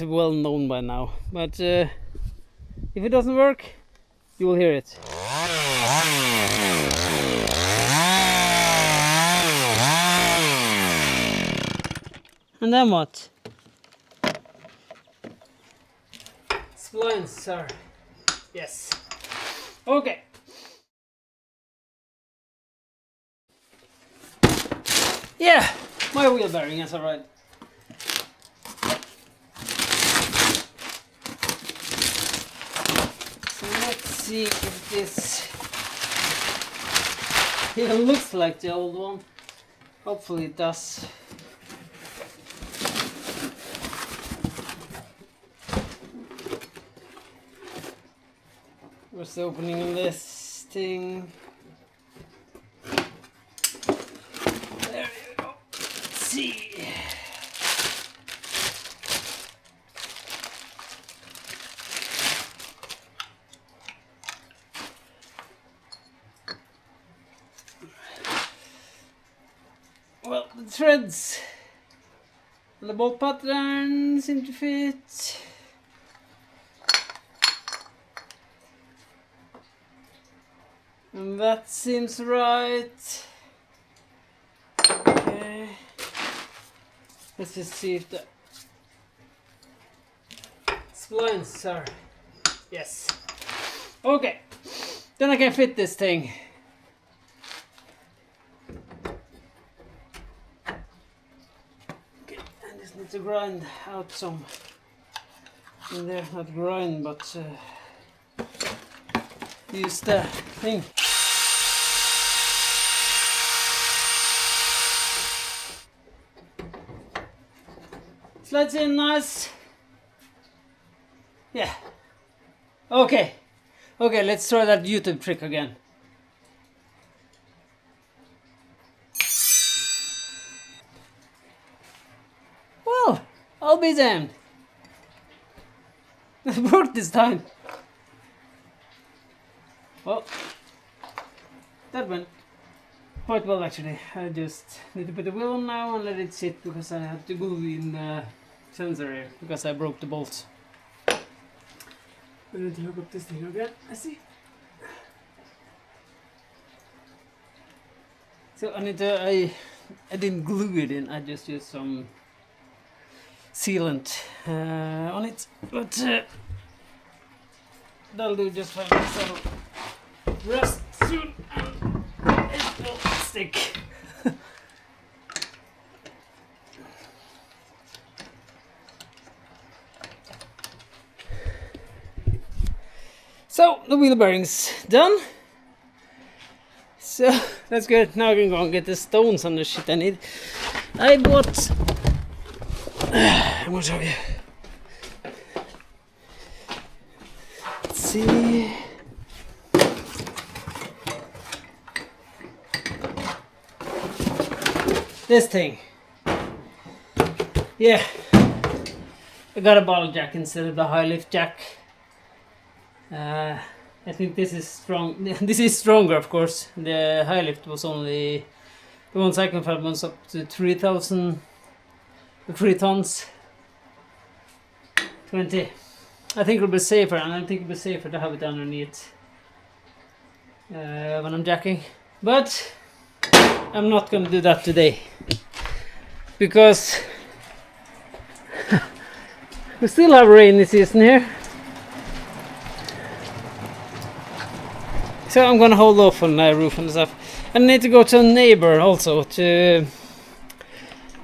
is well known by now, but if it doesn't work, you will hear it. And then what? Splines, sir. Yes. Okay. Yeah, my wheel bearing is alright. So let's see if this even looks like the old one. Hopefully it does. What's the opening of this thing? There you go. Let's see. Well, the threads and the bolt pattern seem to fit. And that seems right. Okay. Let's just see if the splines are... Yes. Okay. Then I can fit this thing. Okay. I just need to grind out some in there. Not grind, but use the thing. Slides in nice. Yeah. Okay. Okay, let's try that YouTube trick again. Well, I'll be damned. It worked this time. Well, that went quite well actually. I just need to put the wheel on now and let it sit because I had to glue in the sensor here because I broke the bolt. I need to hook up this thing again. I see. So I need to. I didn't glue it in. I just used some sealant on it, but that'll do just fine. So rest soon and it will stick. So the wheel bearing's done. So that's good. Now I can go and get the stones and the shit I need. I bought. I'm gonna show you. Let's see. This thing. Yeah. I got a bottle jack instead of the high lift jack. I think this is strong. This is stronger, of course. The high lift was only the one cycle fab was up to 3,000, 3 tons. 20. I think it'll be safer, and I think it'll be safer to have it underneath when I'm jacking. But I'm not gonna do that today because we still have rainy season here. So I'm gonna hold off on the roof and stuff. I need to go to a neighbor also to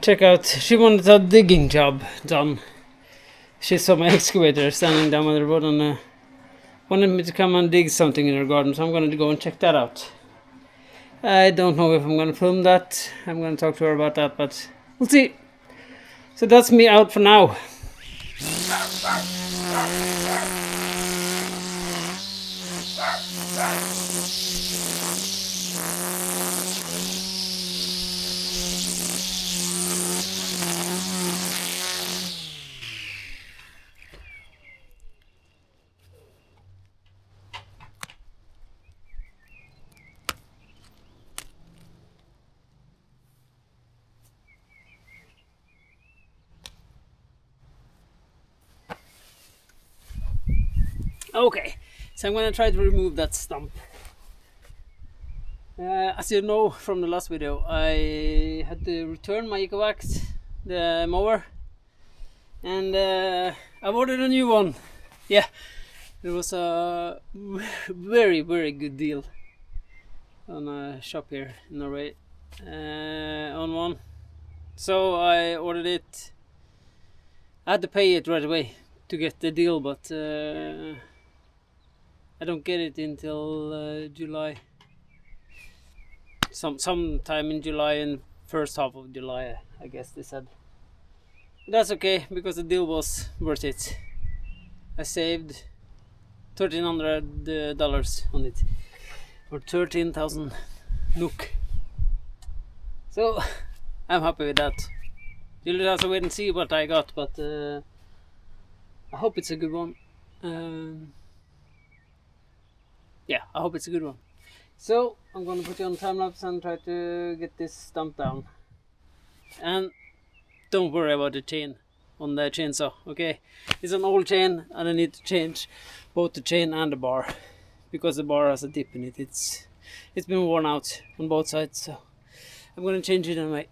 check out. She wanted a digging job done. She saw my excavator standing down by the road and wanted me to come and dig something in her garden. So I'm gonna go and check that out. I don't know if I'm gonna film that. I'm gonna talk to her about that, but we'll see. So that's me out for now. Okay, so I'm gonna try to remove that stump. As you know from the last video, I had to return my EcoVax, the mower, and I've ordered a new one. Yeah, it was a very good deal on a shop here in Norway on one. So I ordered it. I had to pay it right away to get the deal, but I don't get it until July. Sometime in July and first half of July, I guess they said. But that's okay because the deal was worth it. I saved $1,300 on it, or 13,000 NOK. So I'm happy with that. You'll have to wait and see what I got, but I hope it's a good one. Yeah, I hope it's a good one. So I'm gonna put you on time lapse and try to get this stump down. And don't worry about the chain on the chainsaw, okay? It's an old chain and I need to change both the chain and the bar because the bar has a dip in it. It's been worn out on both sides, so I'm gonna change it anyway.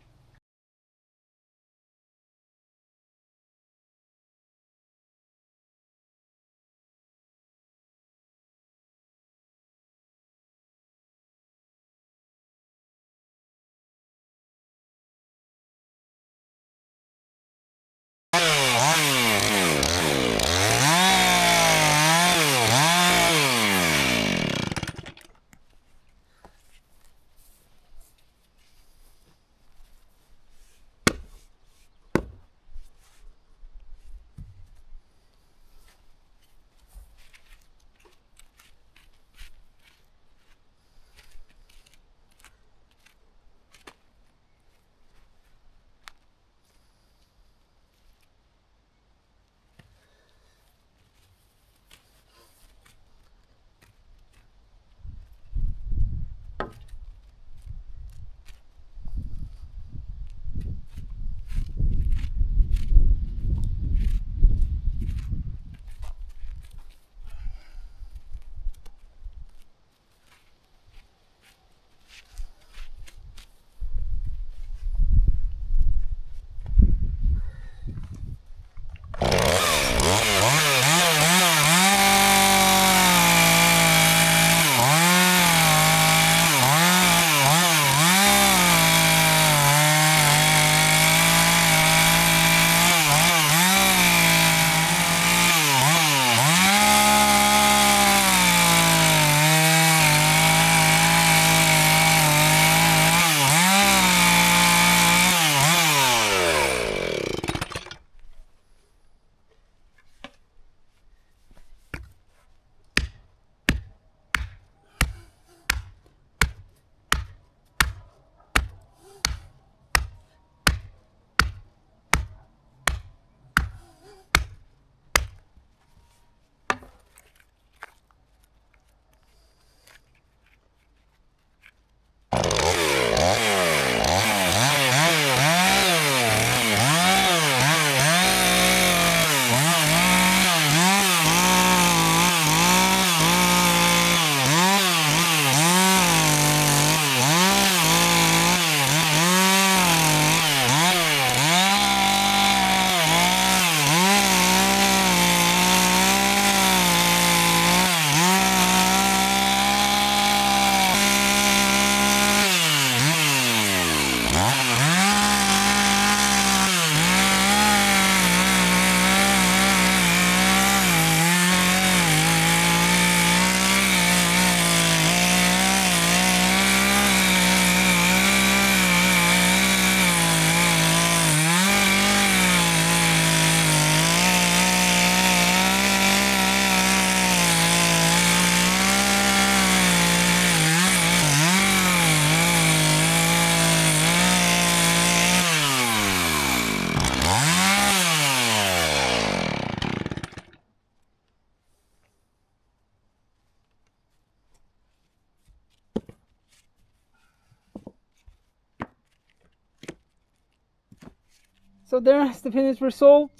So there's the finished result.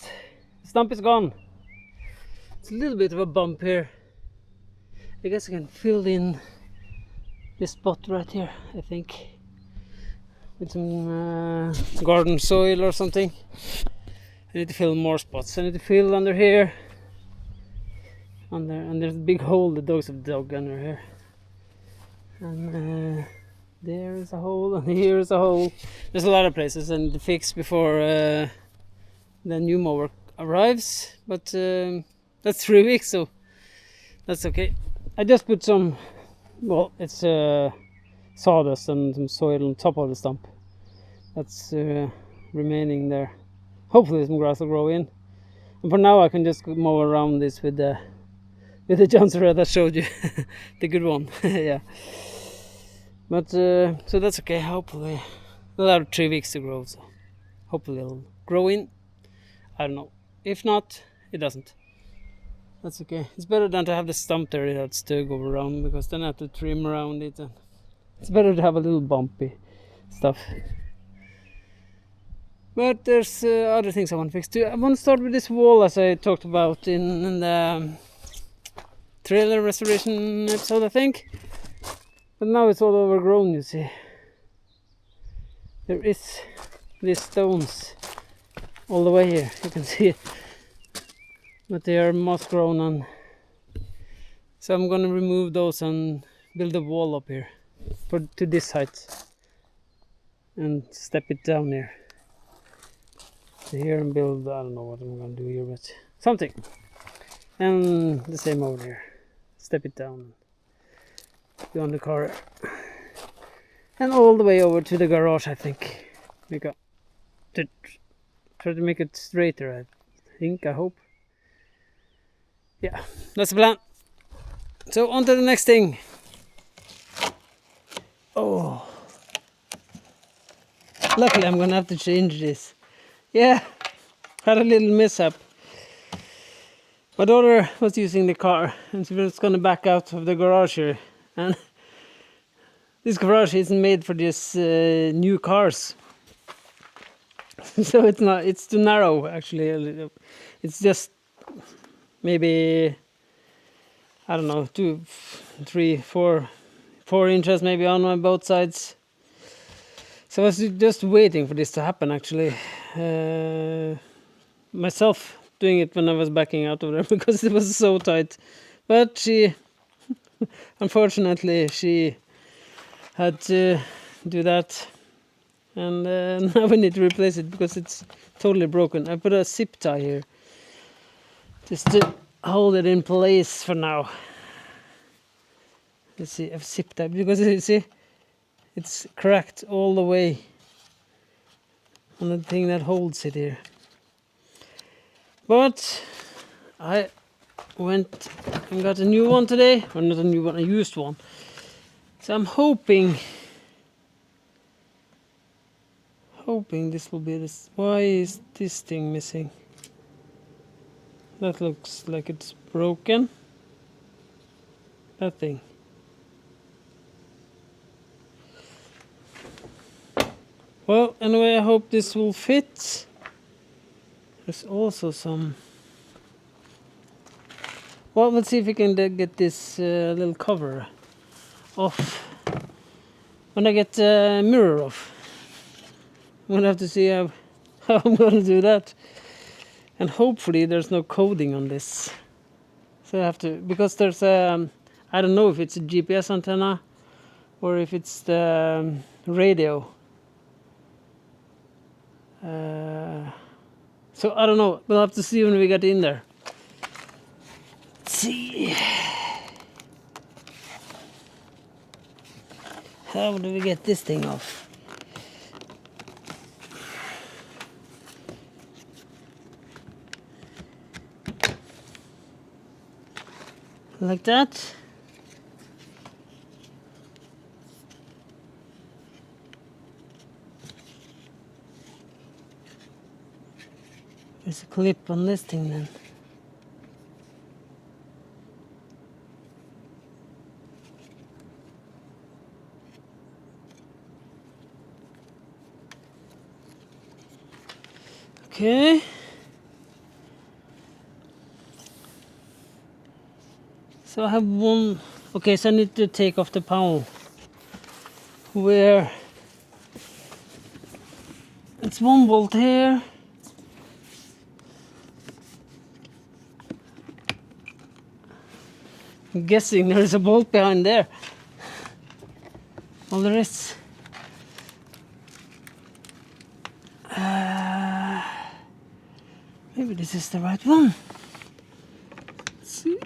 The stump is gone. It's a little bit of a bump here I guess I can fill in this spot right here, I think, with some garden soil or something. I need to fill more spots. I need to fill under here, and there's a big hole the dogs have dug under here, and there is a hole, and here is a hole. There's a lot of places I need to fix before the new mower arrives, but that's 3 weeks, so that's okay. I just put some, well, it's sawdust and some soil on top of the stump. That's remaining there. Hopefully some grass will grow in. And for now I can just mow around this with the Jonsered I showed you, the good one. Yeah. But so that's okay. Hopefully it'll have 3 weeks to grow, so hopefully it'll grow in. I don't know. If not, it doesn't. That's okay. It's better than to have the stump there that's to go around, because then I have to trim around it, and it's better to have a little bumpy stuff. But there's other things I want to fix too. I want to start with this wall, as I talked about in the trailer restoration episode, I think. But now it's all overgrown, you see. There is these stones all the way here, you can see it. But they are moss grown, and so I'm gonna remove those and build a wall up here to this height and step it down here. So here and build, I don't know what I'm gonna do here, but something. And the same over here. Step it down beyond the car. And all the way over to the garage, I think. Try to make it straighter, I hope. Yeah, that's the plan. So on to the next thing. Oh. Luckily I'm gonna have to change this. Yeah, had a little mishap. My daughter was using the car and she was gonna back out of the garage here, and this garage isn't made for these new cars. So it's too narrow actually. It's just maybe, I don't know, 2, 3, 4 inches maybe on both sides. So I was just waiting for this to happen actually. Myself doing it when I was backing out of there because it was so tight. But she, unfortunately, she had to do that. And now we need to replace it because it's totally broken. I put a zip tie here just to hold it in place for now. Let's see, I've zip tied because you see, it's cracked all the way on the thing that holds it here. But I went and got a new one today, or not a new one, a used one. So I'm hoping this will be this. Why is this thing missing? That looks like it's broken. That thing. Well, anyway, I hope this will fit. There's also some... Well, let's see if we can get this little cover off. When I get the mirror off. I'm gonna have to see how I'm gonna do that. And hopefully there's no coding on this. So I have to, because there's I don't know if it's a GPS antenna or if it's the radio. So I don't know. We'll have to see when we get in there. Let's see. How do we get this thing off? Like that. There's a clip on this thing then. Okay. So I have one. Okay, so I need to take off the panel where it's 1 bolt here. I'm guessing there is a bolt behind there. Well, there is. Maybe this is the right one. Let's see.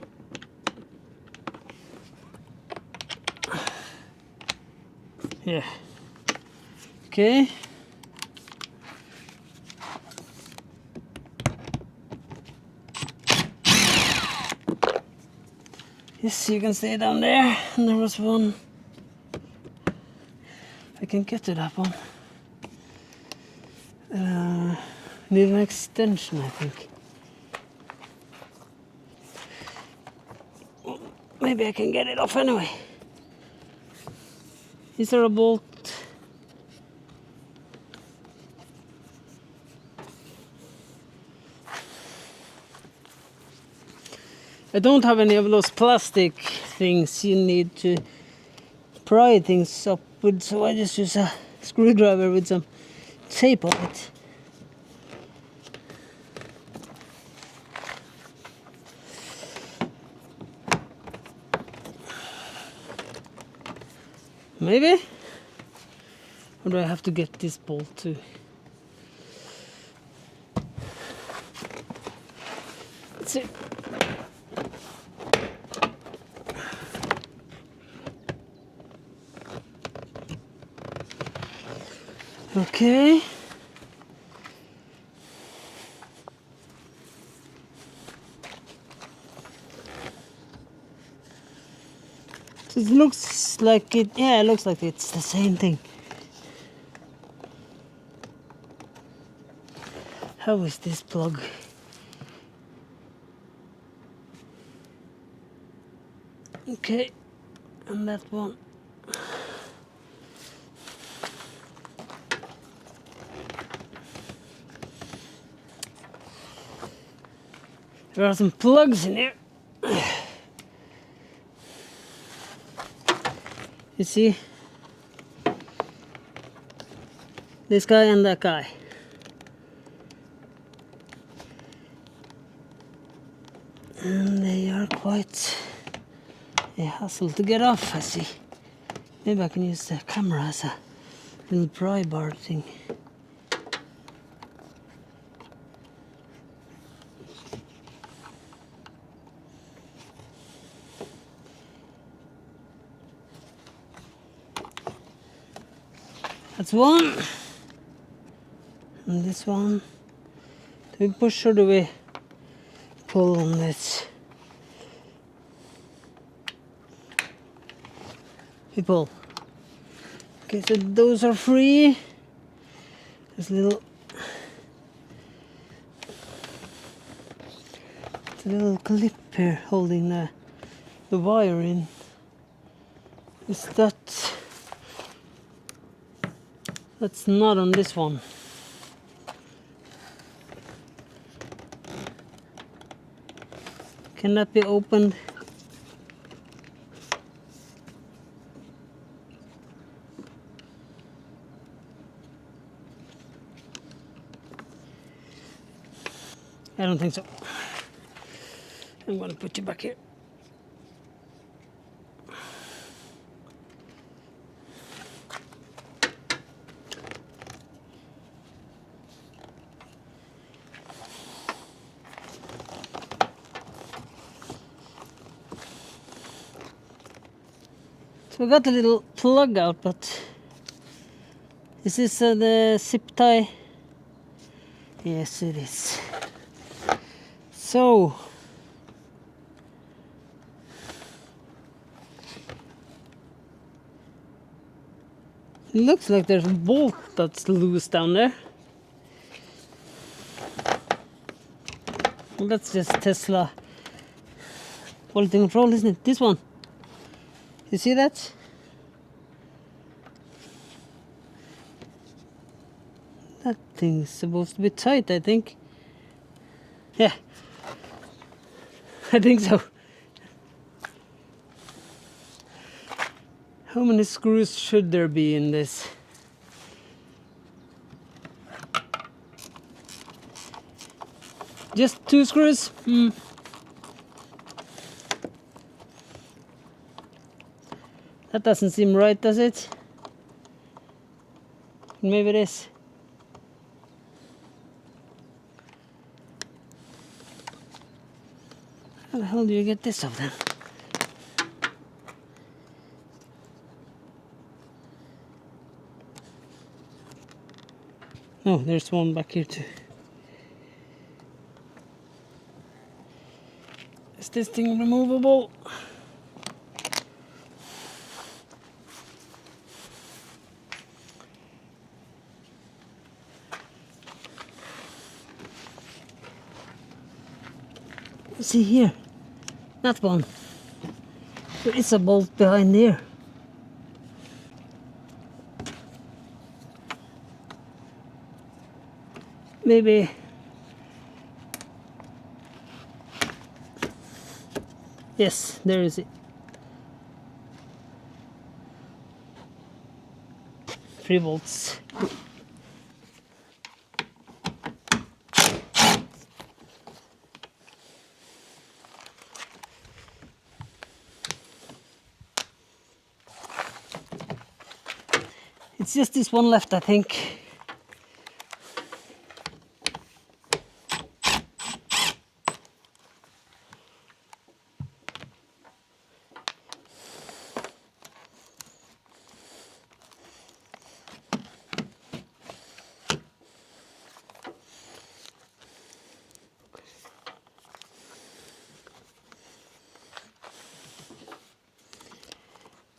Yeah. Okay. Yes, you can stay down there. And there was one. I can get to that one. Need an extension, I think. Maybe I can get it off anyway. Is there a bolt? I don't have any of those plastic things you need to pry things up with, so I just use a screwdriver with some tape on it. Maybe? Or do I have to get this bolt too? Let's see. Okay. So it looks like it, yeah, it looks like it's the same thing. How is this plug? Okay, and that one. There are some plugs in here. You see? This guy and that guy. And they are quite a hassle to get off, I see. Maybe I can use the camera as a little pry bar thing. That's one. And this one. Do we push or do we pull on this? We pull. Okay, so those are free. There's a little clip here holding the wire in. Is that... That's not on this one. Can that be opened? I don't think so. I'm going to put you back here. So we got a little plug out, but is this the zip tie? Yes, it is. So it looks like there's a bolt that's loose down there. Well, that's just Tesla quality control, isn't it? This one. You see that? That thing's supposed to be tight, I think. Yeah. I think so. How many screws should there be in this? Just 2 screws? That doesn't seem right, does it? Maybe it is. How the hell do you get this off then? Oh, there's one back here too. Is this thing removable? See here, that one. There is a bolt behind here. Maybe. Yes, there is it. 3 volts. It's just this one left, I think.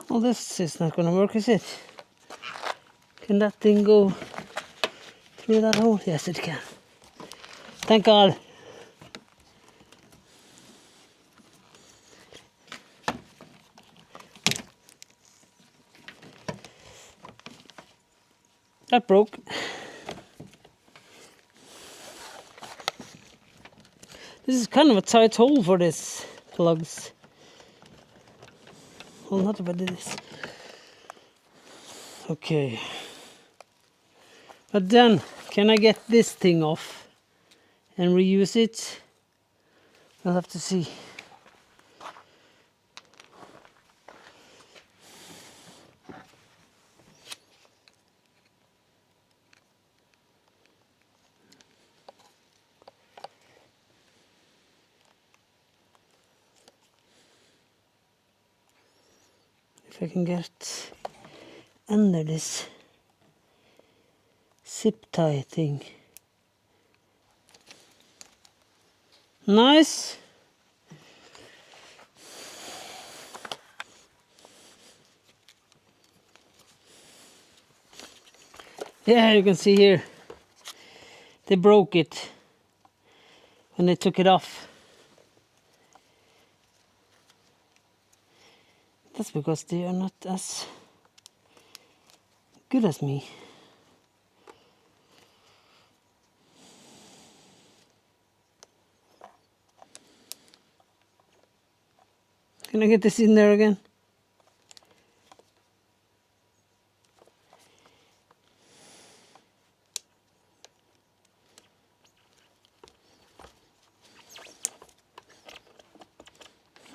Well, this is not gonna work, is it? Can that thing go through that hole? Yes, it can. Thank God. That broke. This is kind of a tight hole for this plugs. Well, not if I did this. Okay. But then, can I get this thing off and reuse it? We'll have to see. If I can get under this zip tie thing. Nice. Yeah, you can see here. They broke it when they took it off. That's because they are not as good as me. Can I get this in there again?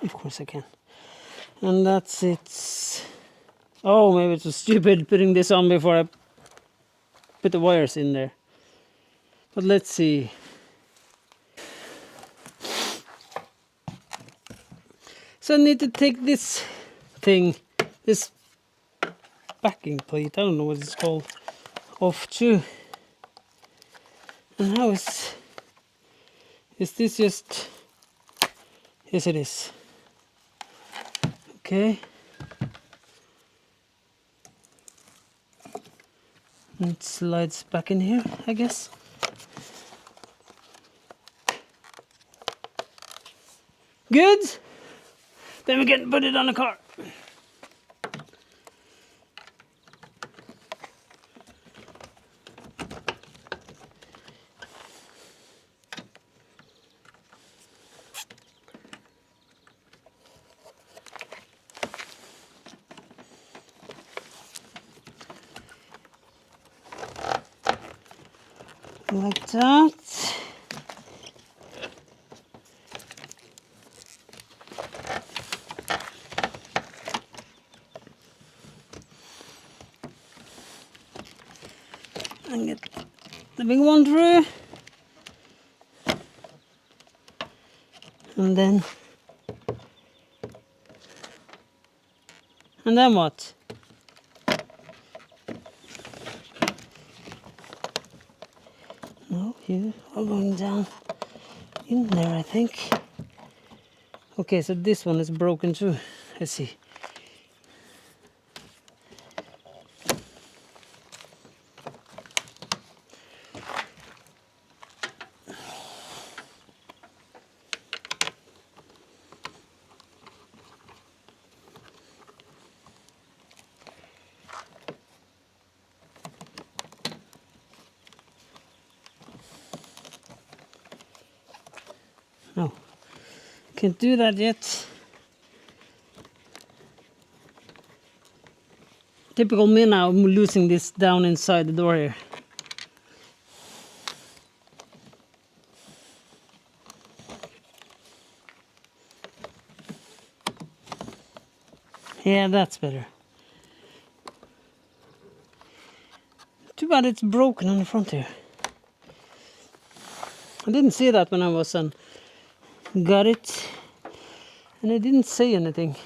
Of course I can. And that's it. Oh, maybe it was stupid putting this on before I put the wires in there. But let's see. So I need to take this thing, this backing plate, I don't know what it's called, off too. And how is this just, yes it is. Okay. And it slides back in here, I guess. Good. Then we can put it on the car. like that. And get the big one through. And then what? No, you are going down in there, I think. Okay, so this one is broken too. I see. No, can't do that yet. Typical me now, I'm losing this down inside the door here. Yeah, that's better. Too bad it's broken on the front here. I didn't see that when I was on. Got it. And I didn't say anything.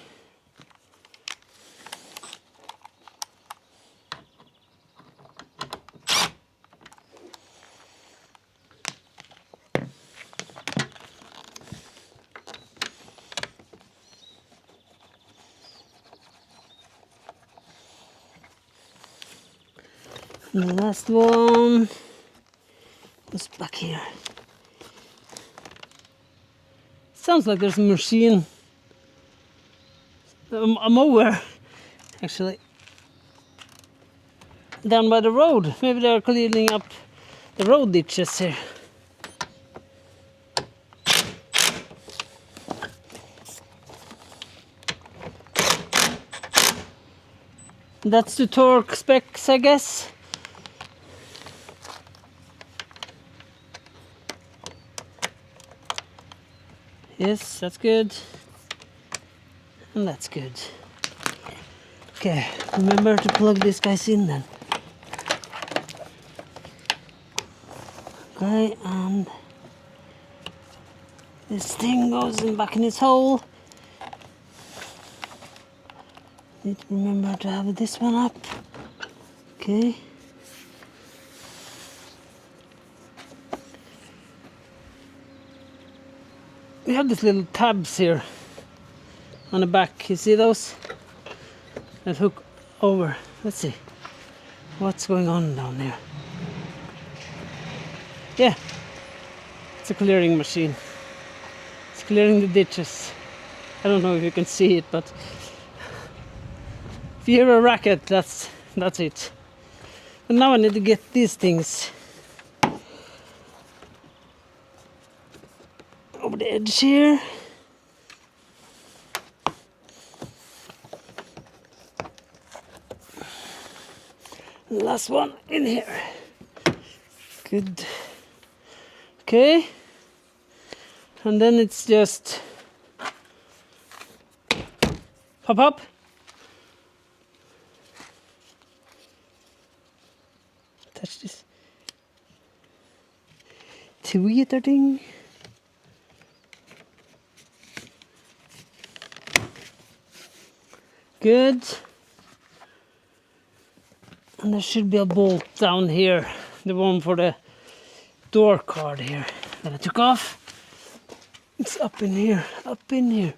And the last one was back here. Sounds like there's a machine, a mower, actually, down by the road. Maybe they're cleaning up the road ditches here. That's the torque specs, I guess. Yes, that's good. And that's good. Okay, remember to plug these guys in then. Okay, and this thing goes in back in its hole. Need to remember to have this one up. Okay. We have these little tabs here on the back. You see those? That hook over. Let's see what's going on down there. Yeah, it's a clearing machine. It's clearing the ditches. I don't know if you can see it, but if you hear a racket, that's it. But now I need to get these things over the edge here. Last one in here. Good. Okay. And then it's just pop up. Touch this tweeter thing. Good. And there should be a bolt down here, the one for the door card here that I took off. It's up in here, up in here.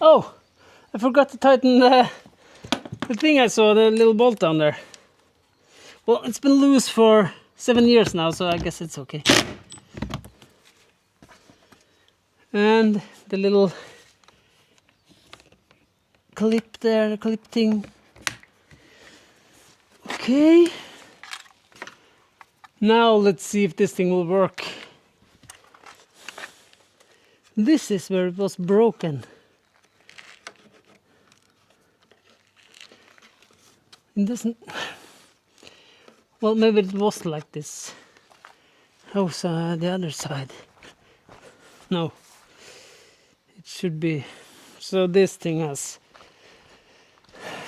Oh, I forgot to tighten the thing I saw, the little bolt down there. Well, it's been loose for 7 years now, so I guess it's okay. And the little clip there, the clip thing. Okay. Now let's see if this thing will work. This is where it was broken. It doesn't... Well, maybe it was like this. How's the other side? No. It should be... So this thing has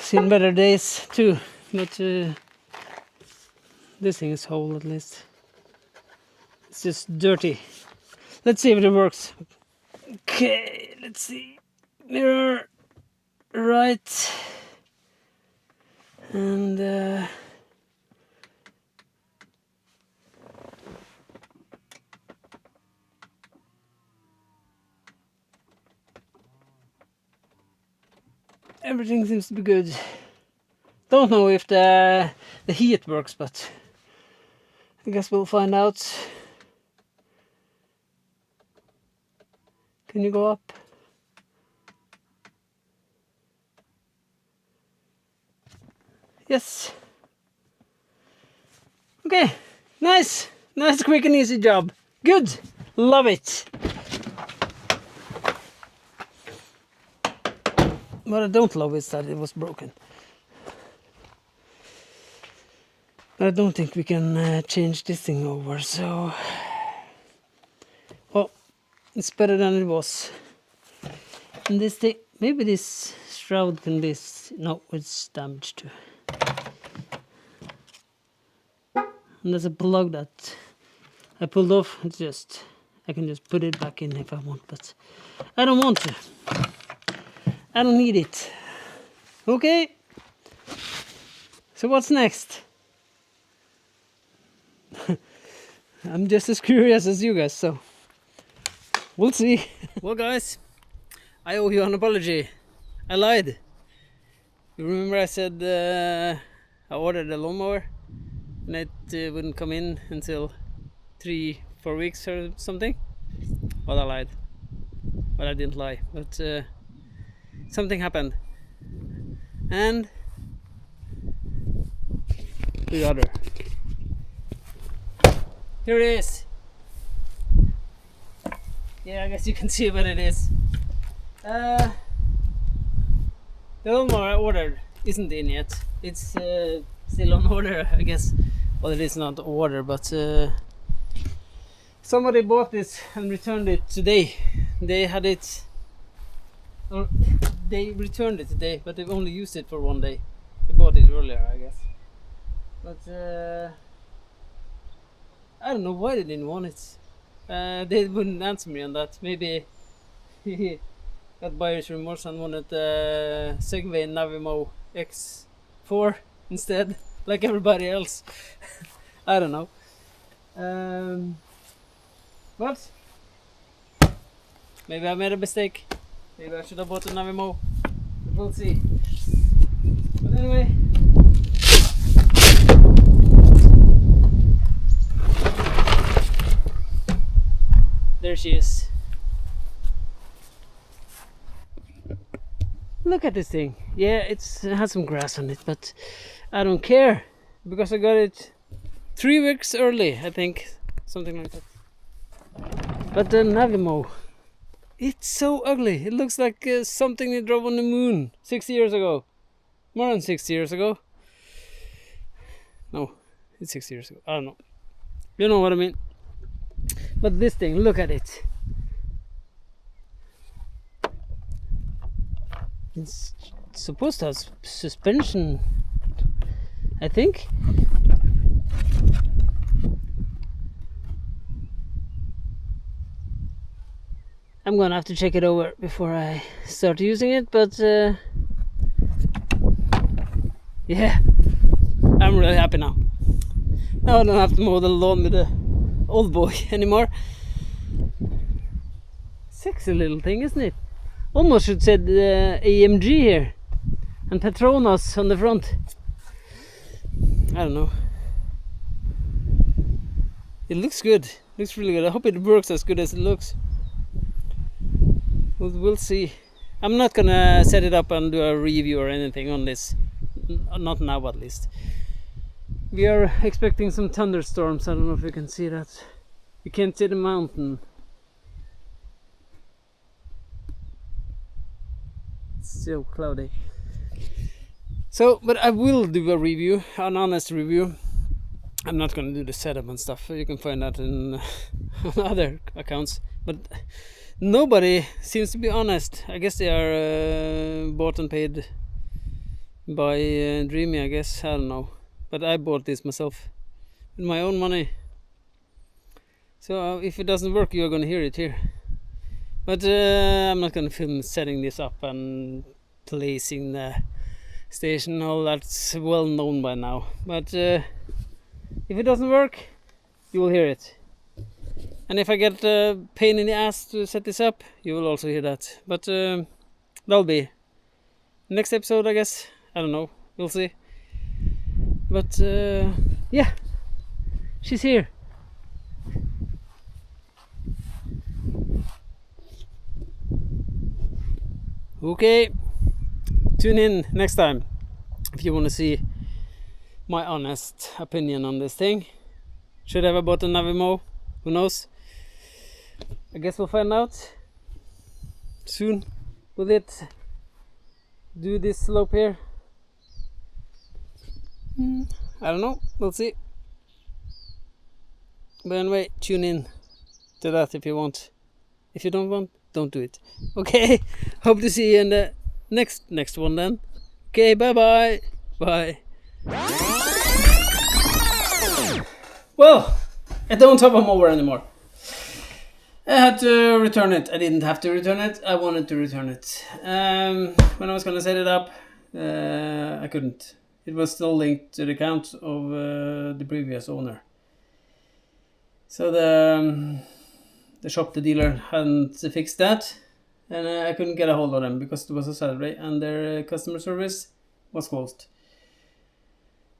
seen better days too. But this thing is whole at least. It's just dirty. Let's see if it works. Okay, let's see. Mirror. Right. And everything seems to be good. Don't know if the heat works, but I guess we'll find out. Can you go up? Yes. Okay, nice. Nice, quick and easy job. Good. Love it. What I don't love is that it was broken. But I don't think we can change this thing over, so... Well, it's better than it was. And this thing, maybe this shroud can be... No, it's damaged too. And there's a plug that I pulled off. It's just... I can just put it back in if I want, but I don't want to. I don't need it. Okay. So what's next? I'm just as curious as you guys, so we'll see. Well, guys, I owe you an apology. I lied. You remember I said I ordered a lawnmower and it wouldn't come in until 3-4 weeks or something? Well, I lied. But I didn't lie. But something happened. And we got her. Here it is. Yeah, I guess you can see what it is. The lawnmower I ordered isn't in yet. It's still on order, I guess. Well, it is not order, but somebody bought this and returned it today. They had it, or they returned it today, but they've only used it for 1 day. They bought it earlier, I guess. But I don't know why they didn't want it. They wouldn't answer me on that. Maybe he got buyer's remorse and wanted the Segway Navimow X4 instead, like everybody else. I don't know. But maybe I made a mistake. Maybe I should have bought a Navimow. We'll see. But anyway. There she is. Look at this thing. Yeah, it has some grass on it, but I don't care because I got it 3 weeks early, I think, something like that. But the Navimow, it's so ugly. It looks like something they drove on the moon 60 years ago. More than 60 years ago. No, it's 60 years ago. I don't know. You know what I mean. But this thing, look at it. It's supposed to have suspension, I think. I'm gonna have to check it over before I start using it, but yeah, I'm really happy now. Now I don't have to mow the lawn with the old boy anymore. Sexy little thing, isn't it? Almost should said AMG here and Petronas on the front. I don't know. It looks good. Looks really good. I hope it works as good as it looks. We'll see. I'm not gonna set it up and do a review or anything on this. Not now, at least. We are expecting some thunderstorms. I don't know if you can see that. You can't see the mountain. It's so cloudy. So, but I will do a review, an honest review. I'm not gonna do the setup and stuff. You can find that in on other accounts. But nobody seems to be honest. I guess they are bought and paid by Dreamy, I guess. I don't know. But I bought this myself with my own money. So if it doesn't work, you're gonna hear it here. But I'm not gonna film setting this up and placing the station. All that's well known by now. But if it doesn't work, you will hear it. And if I get a pain in the ass to set this up, you will also hear that. But that'll be next episode, I guess. I don't know. We'll see. But yeah, she's here. Okay, tune in next time if you want to see my honest opinion on this thing. Should I have bought a Navimow? Who knows? I guess we'll find out soon. Will it do this slope here? I don't know. We'll see. But anyway, tune in to that if you want. If you don't want, don't do it. Okay. Hope to see you in the next one then. Okay. Bye. Well, I don't have a mower anymore. I had to return it. I didn't have to return it. I wanted to return it. When I was gonna set it up, I couldn't. It was still linked to the account of the previous owner. So the shop, the dealer, hadn't fixed that, and I couldn't get a hold of them because it was a Saturday and their customer service was closed.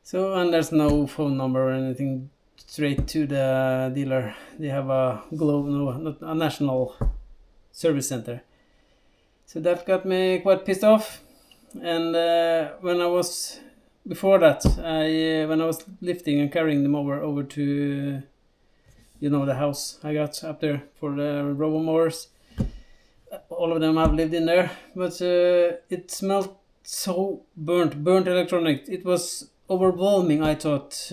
So, and there's no phone number or anything straight to the dealer. They have a not a national service center. So that got me quite pissed off. And when I was before that, when I was lifting and carrying the mower over to the house I got up there for the robo mowers, all of them have lived in there, but it smelled so burnt electronic. It was overwhelming, I thought.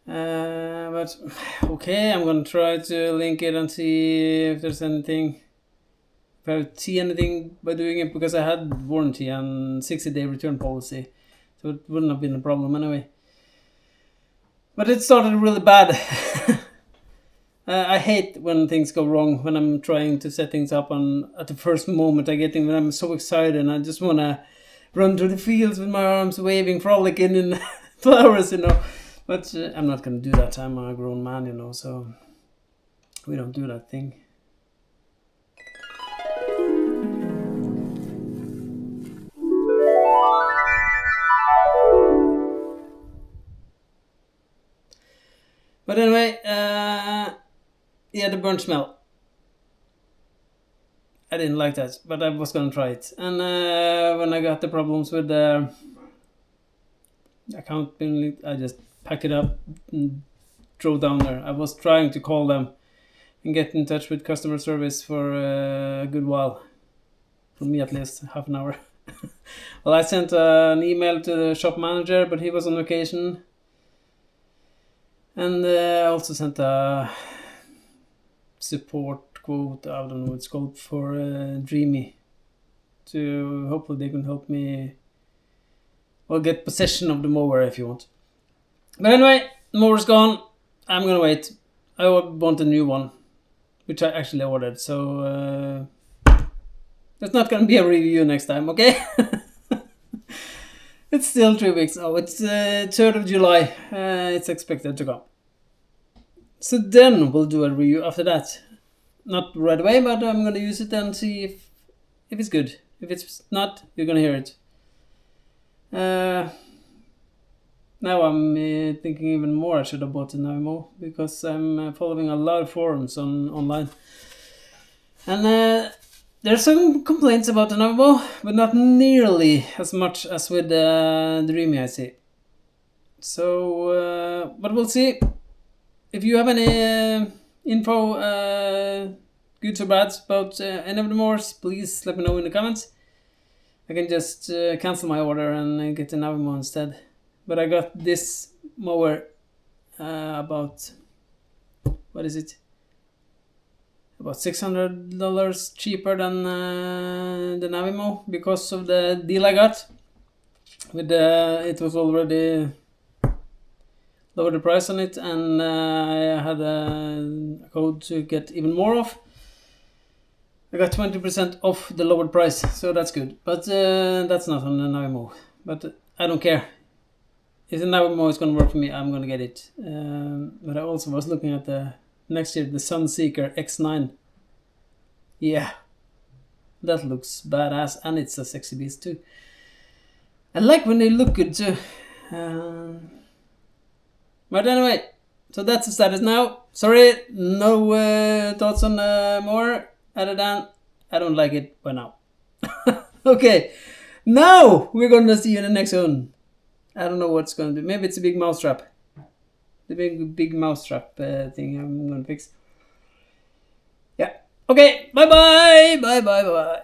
But okay, I'm gonna try to link it and see if there's anything, if I see anything by doing it, because I had warranty and 60-day return policy, so it wouldn't have been a problem anyway. But it started really bad. I hate when things go wrong, when I'm trying to set things up, and at the first moment when I'm so excited and I just want to run through the fields with my arms waving, frolicking in flowers, But I'm not going to do that. I'm a grown man, so we don't do that thing. But anyway, yeah, the burnt smell. I didn't like that, but I was gonna try it. And when I got the problems with the account being linked, I just packed it up and drove down there. I was trying to call them and get in touch with customer service for a good while. For me, at least half an hour. Well, I sent an email to the shop manager, but he was on vacation. And I also sent a support quote, I don't know what it's called, for Dreamy, to hopefully they can help me or get possession of the mower if you want. But anyway, the mower's gone. I'm gonna wait. I want a new one, which I actually ordered, so there's not gonna be a review next time, okay? It's still 3 weeks. Oh, it's 3rd of July. It's expected to come. So then we'll do a review after that. Not right away, but I'm going to use it and see if it's good. If it's not, you're going to hear it. Now I'm thinking even more I should have bought a Navimow, because I'm following a lot of forums online. And There's some complaints about the Navimow, but not nearly as much as with the Dreame I see. So, but we'll see. If you have any info, goods or bads, about any of the mowers, please let me know in the comments. I can just cancel my order and get the Navimow instead. But I got this mower about, what is it? About $600 cheaper than the Navimow because of the deal I got. With it was already lowered the price on it, and I had a code to get even more off. I got 20% off the lowered price, so that's good. But that's not on the Navimow. But I don't care. If the Navimow is going to work for me, I'm going to get it. But I also was looking at the next year, the Sunseeker X9. Yeah, that looks badass, and it's a sexy beast too. I like when they look good too. But anyway, so that's the status now. Sorry, no thoughts on more other than I don't like it by now. Okay, now we're gonna see you in the next one. I don't know what's gonna be. Maybe it's a big mousetrap. The big mousetrap thing I'm gonna fix. Yeah. Okay. Bye bye. Bye bye. Bye bye.